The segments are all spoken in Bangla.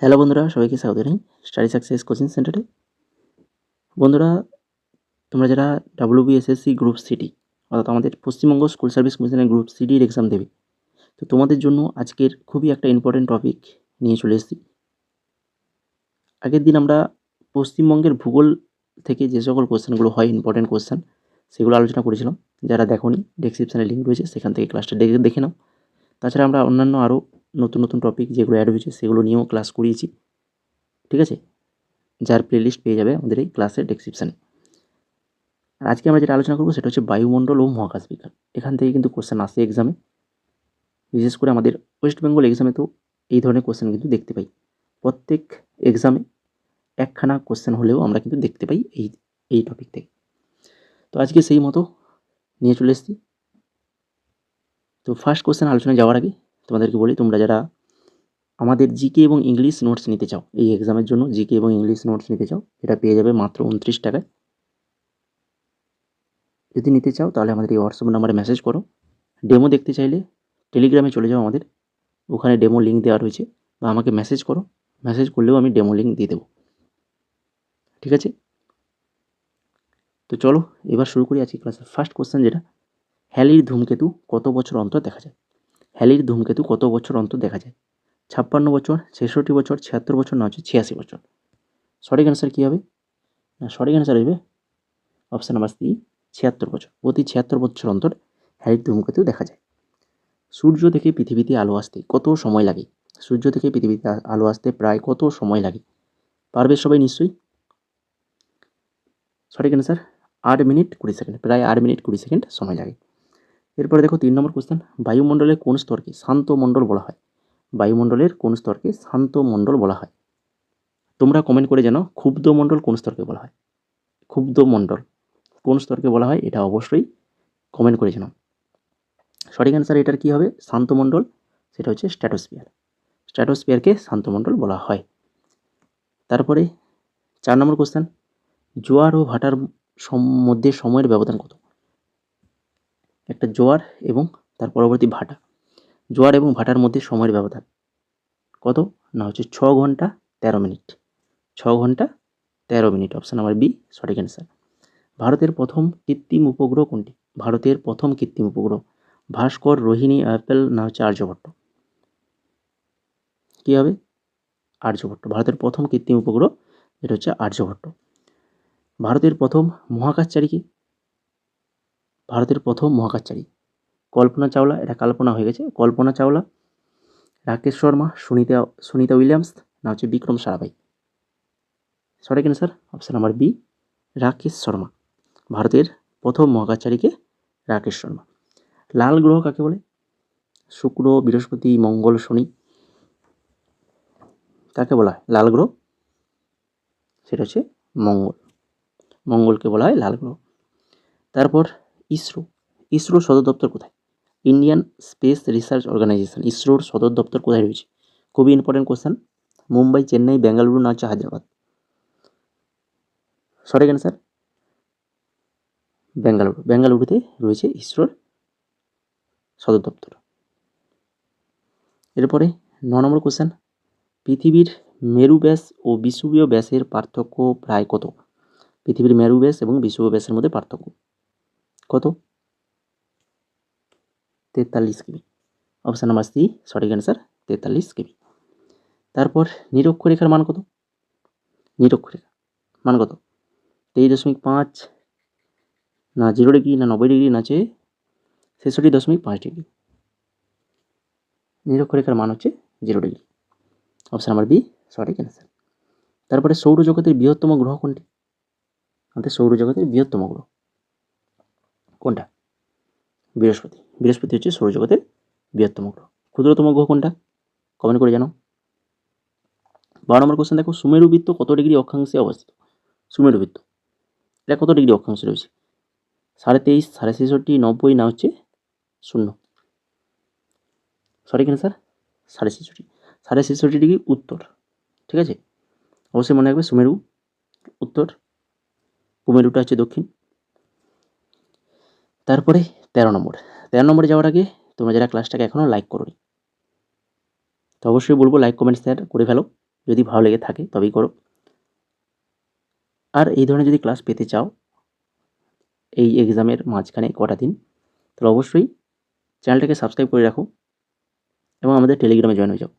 হ্যালো বন্ধুরা, সবাইকে স্বাগত জানাই স্টাডি সাকসেস কোচিং সেন্টারে। বন্ধুরা, তোমরা যারা WBSSC গ্রুপ সিটি অর্থাৎ আমাদের পশ্চিমবঙ্গ স্কুল সার্ভিস কমিশনের গ্রুপ সিটির এক্সাম দেবে, তো তোমাদের জন্য আজকের খুবই একটা ইম্পর্টেন্ট টপিক নিয়ে চলে এসেছি। আগের দিন আমরা পশ্চিমবঙ্গের ভূগোল থেকে যে সকল কোশ্চেনগুলো হয়, ইম্পর্টেন্ট কোশ্চেন, সেগুলো আলোচনা করেছিলাম। যারা দেখোনি, ডেসক্রিপশানে লিঙ্ক রয়েছে, সেখান থেকে ক্লাসটা দেখে নাও। তাছাড়া আমরা অন্যান্য আরও নতুন নতুন টপিক যেগুলো অ্যাড হয়েছে সেগুলো নিয়েও ক্লাস করিয়েছি, ঠিক আছে, যার প্লেলিস্ট পেয়ে যাবে আমাদের এই ক্লাসের ডেসক্রিপশানে। আর আজকে আমরা যেটা আলোচনা করবো সেটা হচ্ছে বায়ুমণ্ডল ও মহাকাশ বিজ্ঞান। এখান থেকে কিন্তু কোশ্চেন আসে এক্সামে, বিশেষ করে আমাদের ওয়েস্ট বেঙ্গল এক্সামে তো এই ধরনের কোশ্চেন কিন্তু দেখতে পাই। প্রত্যেক এক্সামে একখানা কোশ্চেন হলেও আমরা কিন্তু দেখতে পাই এই টপিক থেকে। তো আজকে সেই মতো নিয়ে চলে এসেছি। তো ফার্স্ট কোশ্চেন আলোচনায় যাওয়ার আগে তোমাদেরকে বলি, তোমরা যারা আমাদের জিকে এবং ইংলিশ নোটস নিতে চাও, এই এক্সামের জন্য জিকে এবং ইংলিশ নোটস নিতে চাও, এটা পেয়ে যাবে মাত্র 29 টাকায়। যদি নিতে চাও তাহলে আমাদের এই হোয়াটসঅ্যাপ নাম্বারে মেসেজ করো। ডেমো দেখতে চাইলে টেলিগ্রামে চলে যাও আমাদের, ওখানে ডেমো লিঙ্ক দেওয়া রয়েছে, বা আমাকে মেসেজ করো, মেসেজ করলেও আমি ডেমো লিঙ্ক দিয়ে দেবো, ঠিক আছে। তো চলো এবার শুরু করি আজকে ক্লাসের ফার্স্ট কোশ্চেন, যেটা হ্যালির ধূমকেতু কত বছর অন্তর দেখা যায়। হ্যালির ধূমকেতু কত বছর অন্তর দেখা যায়? 56 বছর, 66 বছর, 76 বছর, না হচ্ছে 86 বছর? সঠিক অ্যান্সার কী হবে? না, সঠিক অ্যান্সার হবে অপশান নাম্বার সি, 76 বছর। প্রতি 76 বছর অন্তর হ্যালির ধূমকেতু দেখা যায়। সূর্য থেকে পৃথিবীতে আলো আসতে কত সময় লাগে? সূর্য থেকে পৃথিবীতে আলো আসতে প্রায় কত সময় লাগে? পারবে সবাই নিশ্চয়ই? সঠিক অ্যান্সার 8 মিনিট 20 সেকেন্ড, প্রায় 8 মিনিট 20 সেকেন্ড সময় লাগে। এরপরে দেখো 3 নম্বর কোশ্চেন, বায়ুমণ্ডলের কোন স্তরকে শান্ত মণ্ডল বলা হয়? বায়ুমণ্ডলের কোন স্তরকে শান্ত মণ্ডল বলা হয়? তোমরা কমেন্ট করে জানো ক্ষুব্ধ মণ্ডল কোন স্তরকে বলা হয়। ক্ষুব্ধ মণ্ডল কোন স্তরকে বলা হয়, এটা অবশ্যই কমেন্ট করে জানাও। সঠিক অ্যান্সার এটার কী হবে? শান্ত মণ্ডল, সেটা হচ্ছে স্ট্র্যাটোস্ফিয়ার। স্ট্র্যাটোস্ফিয়ারকে শান্ত মণ্ডল বলা হয়। তারপরে 4 নম্বর কোশ্চেন, জোয়ার ও ভাটার মধ্যে সময়ের ব্যবধান কত? একটা জোয়ার এবং তার পরবর্তী ভাটা, জোয়ার এবং ভাটার মধ্যে সময়ের ব্যবধান কত? না হচ্ছে 6 ঘন্টা 13 মিনিট। 6 ঘন্টা 13 মিনিট, অপশান নাম্বার বি সঠিক অ্যান্সার। ভারতের প্রথম কৃত্রিম উপগ্রহ কোনটি? ভারতের প্রথম কৃত্রিম উপগ্রহ ভাস্কর, রোহিণী, অ্যাপেল, না হচ্ছে আর্যভট্ট? কী হবে? আর্যভট্ট। ভারতের প্রথম কৃত্রিম উপগ্রহ এটা হচ্ছে আর্যভট্ট। ভারতের প্রথম মহাকাশচারী কে? ভারতের প্রথম মহাকাশচারী কল্পনা চাওলা, এটা কল্পনা হয়ে গেছে, কল্পনা চাওলা, রাকেশ শর্মা, সুনিতা উইলিয়ামস, না হচ্ছে বিক্রম সারাভাই? সঠিক answer option number B, Rakesh Sharma. ভারতের প্রথম মহাকাশচারীকে রাকেশ শর্মা। লাল গ্রহ কাকে বলে? শুক্র, বৃহস্পতি, মঙ্গল, শনি, কাকে বলা হয় লাল গ্রহ? সেটা হচ্ছে মঙ্গল। মঙ্গলকে বলা হয় লাল গ্রহ। তারপর ইসরো, ইসরোর সদর দপ্তর কোথায়? ইন্ডিয়ান স্পেস রিসার্চ অর্গানাইজেশন, ইসরোর সদর দপ্তর কোথায় রয়েছে? খুবই ইম্পর্টেন্ট কোশ্চেন। মুম্বাই, চেন্নাই, বেঙ্গালুরু, না হচ্ছে হায়দ্রাবাদ? সঠিক অ্যান্সার বেঙ্গালুরু। বেঙ্গালুরুতে রয়েছে ইসরোর সদর দপ্তর। এরপরে 9 নম্বর কোশ্চেন, পৃথিবীর মেরু ব্যাস ও বিষুবীয় ব্যাসের পার্থক্য প্রায় কত? পৃথিবীর মেরু ব্যাস এবং বিষুবীয় ব্যাসের মধ্যে পার্থক্য কত? 43 কেবি, অপশান নাম্বার সি সঠিক অ্যান্সার 43 কেবি। তারপর নিরক্ষরেখার মান কত? নিরক্ষরেখা মান কত? 23.5, না 0 ডিগ্রি, না 90 ডিগ্রি, না হচ্ছে 66.5 ডিগ্রি? নিরক্ষরেখার মান হচ্ছে 0 ডিগ্রি, অপশান নাম্বার বি সঠিক অ্যান্সার। তারপরে সৌরজগতের বৃহত্তম গ্রহ কোনটি? আমাদের সৌরজগতের বৃহত্তম গ্রহ কোনটা? বৃহস্পতি। বৃহস্পতি হচ্ছে সৌরজগতের বৃহত্তম গ্রহ। ক্ষুদ্রতম গ্রহ কোনটা? কমেন্ট করে জানাও। 12 নম্বর কোশ্চেন দেখো, সুমেরু বৃত্ত কত ডিগ্রি অক্ষাংশে অবস্থিত? সুমেরু বৃত্ত এটা কত ডিগ্রি অক্ষাংশে রয়েছে? 23.5, 66.5, 90, না হচ্ছে 0? সঠিক অ্যান্সার 66.5, 66.5 ডিগ্রি উত্তর, ঠিক আছে। অবশ্যই মনে রাখবে সুমেরু উত্তর, কুমেরুটা হচ্ছে দক্ষিণ। তারপরে 13 নম্বরে যাওয়ার আগে তোমরা যারা ক্লাসটাকে এখনও লাইক করোনি, তো অবশ্যই বলবো লাইক কমেন্ট শেয়ার করে ফেলো। যদি ভালো লেগে থাকে তবেই করো। আর এই ধরনের যদি ক্লাস পেতে চাও এই এক্সামের মাঝখানে কটা দিন, তাহলে অবশ্যই চ্যানেলটাকে সাবস্ক্রাইব করে রাখো এবং আমাদের টেলিগ্রামে জয়েন হয়ে যাও।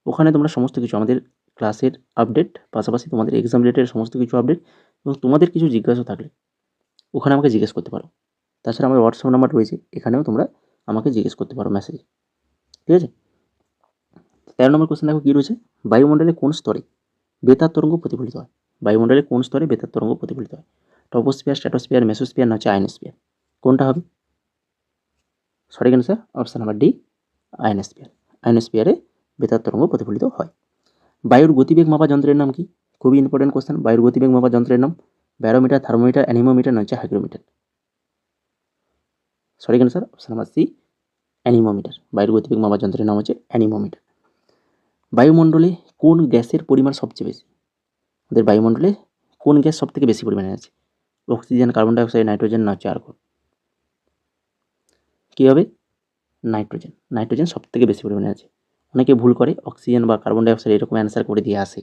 ওখানে তোমরা সমস্ত কিছু আমাদের ক্লাসের আপডেট, পাশাপাশি তোমাদের এক্সাম রিলেটেড সমস্ত কিছু আপডেট এবং তোমাদের কিছু জিজ্ঞাসা থাকলে ওখানে আমাকে জিজ্ঞেস করতে পারো। তাছাড়া আমার হোয়াটসঅ্যাপ নাম্বার রয়েছে, এখানেও তোমরা আমাকে জিজ্ঞেস করতে পারো মেসেজে। ঠিক আছে? 13 নম্বর কোশ্চেন দেখো কী রয়েছে, বায়ুমণ্ডলে কোন স্তরে বেতার তরঙ্গ প্রতিফলিত হয়? বায়ুমণ্ডলে কোন স্তরে বেতার তরঙ্গ প্রতিফলিত হয়? ট্রপোস্ফিয়ার, স্ট্র্যাটোস্ফিয়ার, মেসোস্ফিয়ার না হচ্ছে আয়নোস্ফিয়ার? কোনটা হবে? সঠিক answer option number D, ionosphere. আয়নোস্ফিয়ারে বেতার তরঙ্গ প্রতিফলিত হয়। বায়ুর গতিবেগ মাপা যন্ত্রের নাম কি? খুবই ইম্পর্টেন্ট কোশ্চেন। বায়ুর গতিবেগ মাপা যন্ত্রের নাম ব্যারোমিটার, থার্মোমিটার, অ্যানিমোমিটার না হচ্ছে হাইগ্রোমিটার? সঠিক answer option number C, anemometer. বায়ুর গতিবেগ মাপা যন্ত্রের নাম হচ্ছে অ্যানিমোমিটার। বায়ুমণ্ডলে কোন গ্যাসের পরিমাণ সবচেয়ে বেশি? আমাদের বায়ুমণ্ডলে কোন গ্যাস সব থেকে বেশি পরিমাণে আছে? অক্সিজেন, কার্বন ডাইঅক্সাইড, নাইট্রোজেন না হচ্ছে আর্গন? কী হবে? নাইট্রোজেন। নাইট্রোজেন সব থেকে বেশি পরিমাণে আছে। অনেকে ভুল করে অক্সিজেন বা কার্বন ডাইঅক্সাইড এরকম অ্যান্সার করে দিয়ে আসে।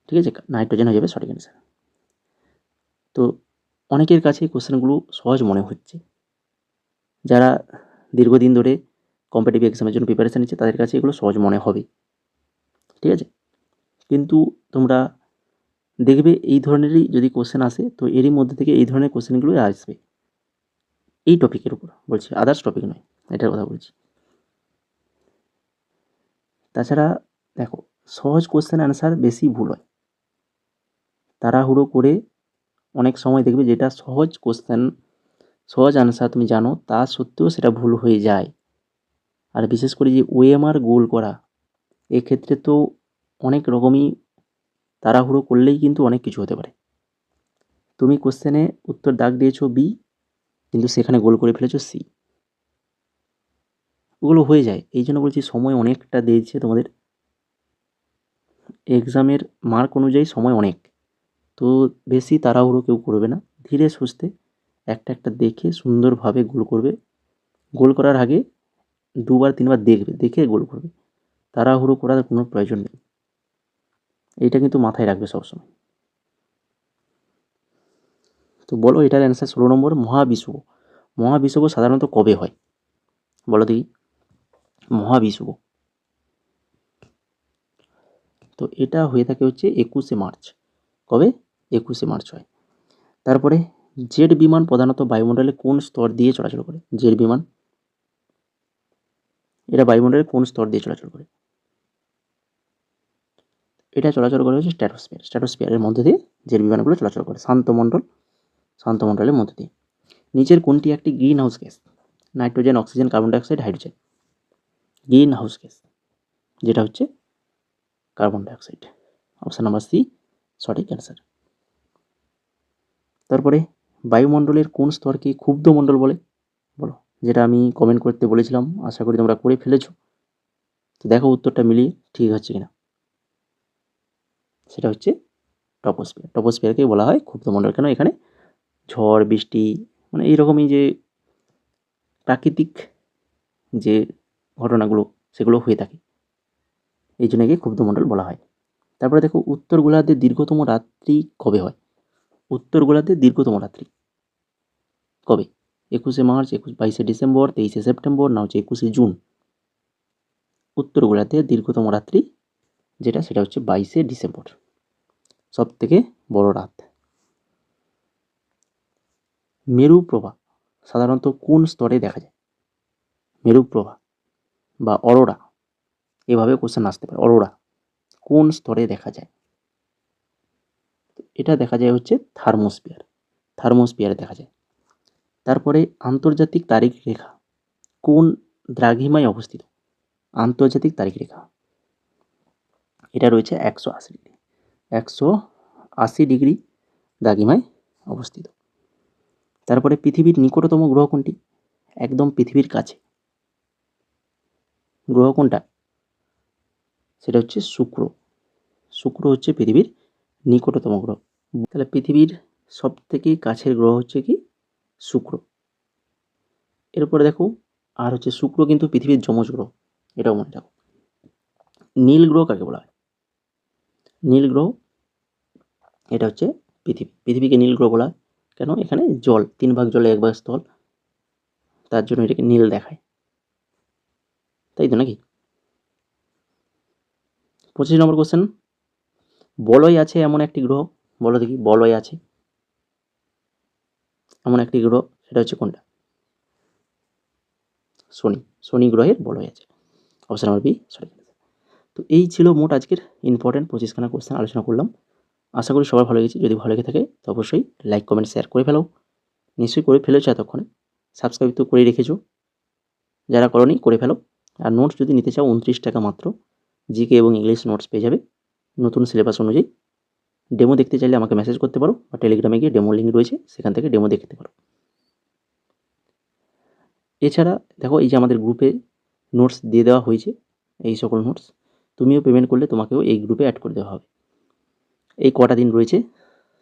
ঠিক আছে, নাইট্রোজেন হয়ে যাবে সঠিক অ্যান্সার। তো অনেকের কাছে কোশ্চেনগুলো সহজ মনে হচ্ছে, যারা দীর্ঘদিন ধরে কম্পিটিটিভ এক্সামের জন্য প্রিপারেশান নিচ্ছে তাদের কাছে এগুলো সহজ মনে হবে। ঠিক আছে, কিন্তু তোমরা দেখবে এই ধরনেরই যদি কোশ্চেন আসে তো এরই মধ্যে থেকে এই ধরনের কোশ্চেনগুলোই আসবে, এই টপিকের উপর বলছি, আদার্স টপিক নয়, এটার কথা বলছি। তাছাড়া দেখো সহজ কোশ্চেন অ্যান্সার বেশি ভুল হয়, তাড়াহুড়ো করে অনেক সময় দেখবে যেটা সহজ কোশ্চেন, সহজ অ্যান্সার তুমি জানো তা সত্ত্বেও সেটা ভুল হয়ে যায়। আর বিশেষ করে যে ওএমআর গোল করা, এক্ষেত্রে তো অনেক রকমই তাড়াহুড়ো করলেই কিন্তু অনেক কিছু হতে পারে। তুমি কোশ্চেনে উত্তর দাগ দিয়েছো বি, কিন্তু সেখানে গোল করে ফেলেছো সি, ওগুলো হয়ে যায়। এই জন্য বলছি সময় অনেকটা দিয়েছে তোমাদের, এক্সামের মার্ক অনুযায়ী সময় অনেক, তো বেশি তাড়াহুড়ো কেউ করবে না, ধীরে সুস্থে একটা একটা দেখে সুন্দরভাবে গোল করবে। গোল করার আগে 2-3বার দেখবে, দেখে গোল করবে, তাড়াহুড়ো করার কোনো প্রয়োজন নেই। এইটা কিন্তু মাথায় রাখবে সবসময়। তো বলো এটার অ্যান্সার 16 নম্বর, মহাবিষুব। মহাবিষুব সাধারণত কবে হয় বলো দেখি? মহাবিষুব তো এটা হয়ে থাকে হচ্ছে 21শে মার্চ। কবে? 21শে মার্চ হয়। তারপরে জেট বিমান প্রধানত বায়ুমণ্ডলে কোন স্তর দিয়ে চলাচল করে? জেট বিমান এটা বায়ুমণ্ডলের কোন স্তর দিয়ে চলাচল করে? এটা চলাচল করে হচ্ছে স্ট্র্যাটোস্ফিয়ার। স্ট্র্যাটোস্ফিয়ারের মধ্যে দিয়ে জেট বিমানগুলো চলাচল করে, শান্তমণ্ডলের মধ্যে দিয়ে। নিচের কোনটি একটি green house gas? Nitrogen, oxygen, carbon dioxide, hydrogen? Green house gas যেটা হচ্ছে carbon dioxide. Option number C সঠিক অ্যান্সার। তারপরে বায়ুমণ্ডলের কোন স্তরকে ক্ষুব্ধ মণ্ডল বলে? বলো, যেটা আমি কমেন্ট করতে বলেছিলাম, আশা করি তোমরা করে ফেলেছো। তো দেখো উত্তরটা মিলিয়ে ঠিক হচ্ছে কিনা। সেটা হচ্ছে ট্রপোস্ফিয়ার। ট্রপোস্ফিয়ারকে বলা হয় ক্ষুব্ধ মণ্ডল। কেন? এখানে ঝড় বৃষ্টি মানে এইরকমই যে প্রাকৃতিক যে ঘটনাগুলো সেগুলো হয়ে থাকে, এই জন্য একে ক্ষুব্ধ মণ্ডল বলা হয়। তারপরে দেখো উত্তর গোলার্ধের দীর্ঘতম রাত্রি কবে হয়? উত্তর গোলার্ধের দীর্ঘতম রাত্রি কবে? 21শে মার্চ, 22শে ডিসেম্বর, 23শে সেপ্টেম্বর না হচ্ছে 21শে জুন? উত্তর গোলার্ধের দীর্ঘতম রাত্রি যেটা সেটা হচ্ছে 22শে ডিসেম্বর, সব থেকে বড় রাত। মেরুপ্রভা সাধারণত কোন স্তরে দেখা যায়? মেরুপ্রভা বা অরোরা, এভাবে কোশ্চেন আসতে পারে। অরোরা কোন স্তরে দেখা যায়? এটা দেখা যায় হচ্ছে থার্মোস্ফিয়ার। থার্মোস্ফিয়ারে দেখা যায়। তারপরে আন্তর্জাতিক তারিখ রেখা কোন দ্রাঘিমায় অবস্থিত? আন্তর্জাতিক তারিখ রেখা এটা রয়েছে 180 ডিগ্রি, 180 ডিগ্রি দ্রাঘিমায় অবস্থিত। তারপরে পৃথিবীর নিকটতম গ্রহ কোনটি? একদম পৃথিবীর কাছে গ্রহ কোনটা? সেটা হচ্ছে শুক্র। শুক্র হচ্ছে পৃথিবীর নিকটতম গ্রহ। তাহলে পৃথিবীর সব থেকে কাছের গ্রহ হচ্ছে কি? শুক্র। এরপরে দেখো আর হচ্ছে শুক্র কিন্তু পৃথিবীর যমজ গ্রহ, এটাও মনে রাখো। নীল গ্রহ কাকে বলা হয়? নীল গ্রহ, এটা হচ্ছে পৃথিবী। পৃথিবীকে নীল গ্রহ বলা হয় কেন? এখানে জল, 3 ভাগ জলে 1 ভাগ স্থল, তার জন্য এটাকে নীল দেখায়, তাই তো নাকি? 25 নম্বর কোশ্চেন, বলয় আছে এমন একটি গ্রহ, বলো দেখি, বলয় আছে এমন একটি গ্রহ, সেটা হচ্ছে কোনটা? শনি। শনি গ্রহের বলয় আছে, অপশন নাম্বার বি সঠিক। তো এই ছিল মোট আজকের ইম্পর্টেন্ট 25খানা কোশ্চেন আলোচনা করলাম। আশা করি সবার ভালো লেগেছে। যদি ভালো লেগে থাকে তো অবশ্যই লাইক, কমেন্ট, শেয়ার করে ফেলো। নিশ্চয়ই করে ফেলেছো এতক্ষণে, সাবস্ক্রাইব তো করে রেখেছো, যারা করোনি করে ফেলো। আর নোটস যদি নিতে চাও 29 টাকা মাত্র, জিকে এবং ইংলিশ নোটস পেয়ে যাবে নতুন সিলেবাস অনুযায়ী। ডেমো দেখতে চাইলে আমাকে মেসেজ করতে পারো, বা টেলিগ্রামে গিয়ে ডেমো লিঙ্ক রয়েছে, সেখান থেকে ডেমো দেখতে পারো। এছাড়া দেখো, এই যে আমাদের গ্রুপে নোটস দিয়ে দেওয়া হয়েছে, এই সকল নোটস তুমিও পেমেন্ট করলে তোমাকেও এই গ্রুপে অ্যাড করে দেওয়া হবে। এই কটা দিন রয়েছে,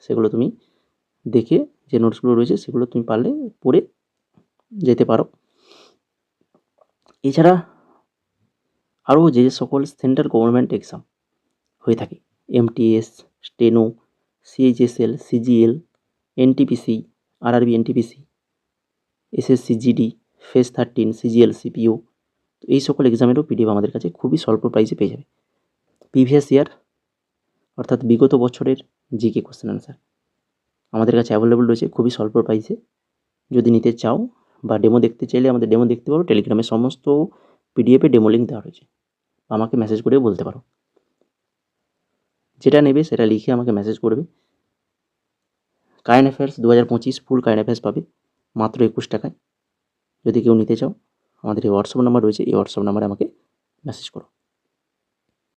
সেগুলো তুমি দেখে, যে নোটসগুলো রয়েছে সেগুলো তুমি পারলে পড়ে যেতে পারো। এছাড়া আরও যে সকল সেন্ট্রাল গভর্নমেন্ট এক্সাম হয়ে থাকে, MTS, steno, CHSL, CGL, NTPC, RRB NTPC, SSC GD, phase 13, CGL, CPO, তো এই সকল এক্সামেরও পিডিএফ আমাদের কাছে খুবই স্বল্প প্রাইসে পেয়ে যাবে। প্রিভিয়াস ইয়ার অর্থাৎ বিগত বছরের জিকে কোশ্চেন আনসার আমাদের কাছে অ্যাভেলেবল রয়েছে খুবই স্বল্প প্রাইসে। যদি নিতে চাও বা ডেমো দেখতে চাইলে আমাদের ডেমো দেখতে পারো, টেলিগ্রামে সমস্ত পিডিএফে ডেমো লিঙ্ক দেওয়া রয়েছে, আমাকে মেসেজ করেও বলতে পারো। যেটা নেবে সেটা লিখে আমাকে মেসেজ করবে। কারেন্ট অ্যাফেয়ার্স 2025 ফুল কারেন্ট অ্যাফেয়ার্স পাবে মাত্র 21 টাকায়। যদি কেউ নিতে চাও, আমাদের এই হোয়াটসঅ্যাপ নাম্বার রয়েছে, এই হোয়াটসঅ্যাপ নাম্বারে আমাকে মেসেজ করো।